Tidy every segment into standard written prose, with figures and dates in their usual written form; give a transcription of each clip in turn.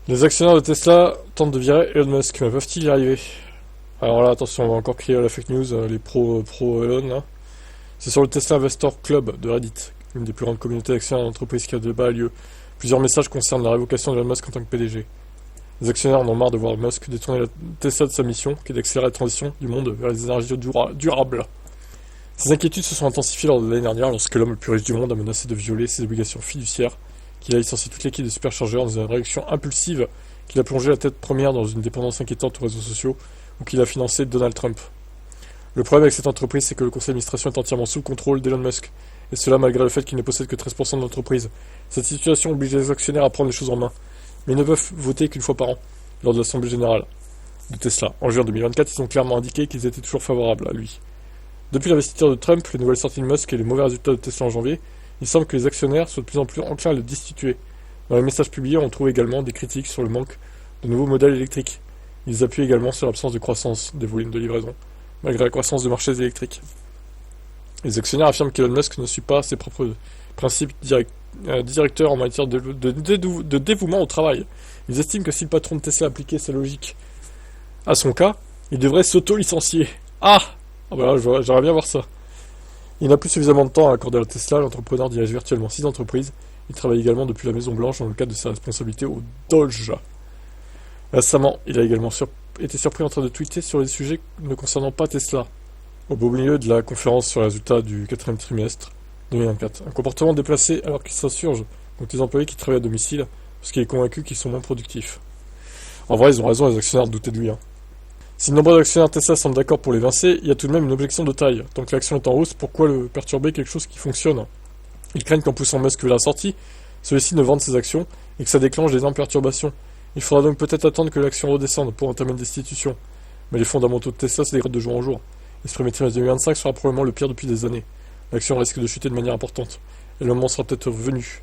Les actionnaires de Tesla tentent de virer Elon Musk, mais peuvent-ils y arriver? Alors là, attention, on va encore crier à la fake news, les pro Elon là. C'est sur le Tesla Investor Club de Reddit, une des plus grandes communautés d'actionnaires d'entreprise qui a débat lieu. Plusieurs messages concernent la révocation d'Elon Musk en tant que PDG. Les actionnaires en ont marre de voir Musk détourner la Tesla de sa mission, qui est d'accélérer la transition du monde vers les énergies durables. Ces inquiétudes se sont intensifiées lors de l'année dernière lorsque l'homme le plus riche du monde a menacé de violer ses obligations fiduciaires, qu'il a licencié toute l'équipe de superchargeurs dans une réaction impulsive, qu'il a plongé la tête première dans une dépendance inquiétante aux réseaux sociaux, ou qu'il a financé Donald Trump. Le problème avec cette entreprise, c'est que le conseil d'administration est entièrement sous le contrôle d'Elon Musk, et cela malgré le fait qu'il ne possède que 13% de l'entreprise. Cette situation oblige les actionnaires à prendre les choses en main, mais ils ne peuvent voter qu'une fois par an, lors de l'Assemblée Générale de Tesla. En juin 2024, ils ont clairement indiqué qu'ils étaient toujours favorables à lui. Depuis l'investiture de Trump, les nouvelles sorties de Musk et les mauvais résultats de Tesla en janvier, il semble que les actionnaires soient de plus en plus enclins à le destituer. Dans les messages publiés, on trouve également des critiques sur le manque de nouveaux modèles électriques. Ils appuient également sur l'absence de croissance des volumes de livraison, malgré la croissance de marchés électriques. Les actionnaires affirment qu'Elon Musk ne suit pas ses propres principes directeurs en matière de dévouement au travail. Ils estiment que si le patron de Tesla appliquait sa logique à son cas, il devrait s'auto-licencier. Ah bah là, j'aimerais bien voir ça. Il n'a plus suffisamment de temps à accorder à Tesla, l'entrepreneur dirige virtuellement 6 entreprises. Il travaille également depuis la Maison Blanche dans le cadre de ses responsabilités au Doge. Récemment, il a également été surpris en train de tweeter sur les sujets ne concernant pas Tesla, au beau milieu de la conférence sur les résultats du quatrième trimestre 2024. Un comportement déplacé alors qu'il s'insurge contre les employés qui travaillent à domicile, parce qu'il est convaincu qu'ils sont moins productifs. En vrai, ils ont raison, les actionnaires, de douter de lui. Si de nombreux actionnaires Tesla semblent d'accord pour l'évincer, il y a tout de même une objection de taille. Tant que l'action est en hausse, pourquoi le perturber quelque chose qui fonctionne? Ils craignent qu'en poussant Musk vers la sortie, celui-ci ne vende ses actions et que ça déclenche d'énormes perturbations. Il faudra donc peut-être attendre que l'action redescende pour entamer une destitution. Mais les fondamentaux de Tesla se dégradent de jour en jour. Et ce premier trimestre 2025 sera probablement le pire depuis des années. L'action risque de chuter de manière importante. Et le moment sera peut-être venu.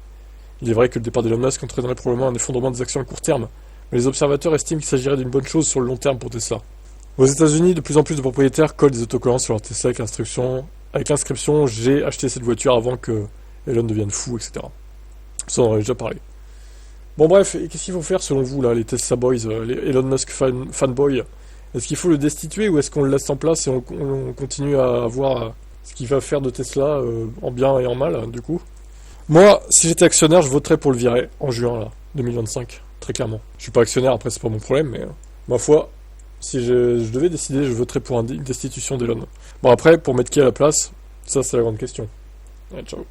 Il est vrai que le départ d'Elon Musk entraînerait probablement un effondrement des actions à court terme, mais les observateurs estiment qu'il s'agirait d'une bonne chose sur le long terme pour Tesla. Aux États-Unis, de plus en plus de propriétaires collent des autocollants sur leur Tesla avec l'inscription «J'ai acheté cette voiture avant que Elon devienne fou», etc. Ça, on en a déjà parlé. Bon bref, et qu'est-ce qu'il faut faire selon vous là, les Tesla Boys, les Elon Musk fanboys? Est-ce qu'il faut le destituer ou est-ce qu'on le laisse en place et on continue à voir ce qu'il va faire de Tesla en bien et en mal, du coup? Moi, si j'étais actionnaire, je voterais pour le virer en juin là, 2025, très clairement. Je suis pas actionnaire, après c'est pas mon problème, mais ma foi, si je devais décider, je voterais pour une destitution d'Elon. Bon après, pour mettre qui à la place, ça c'est la grande question. Ouais, ciao.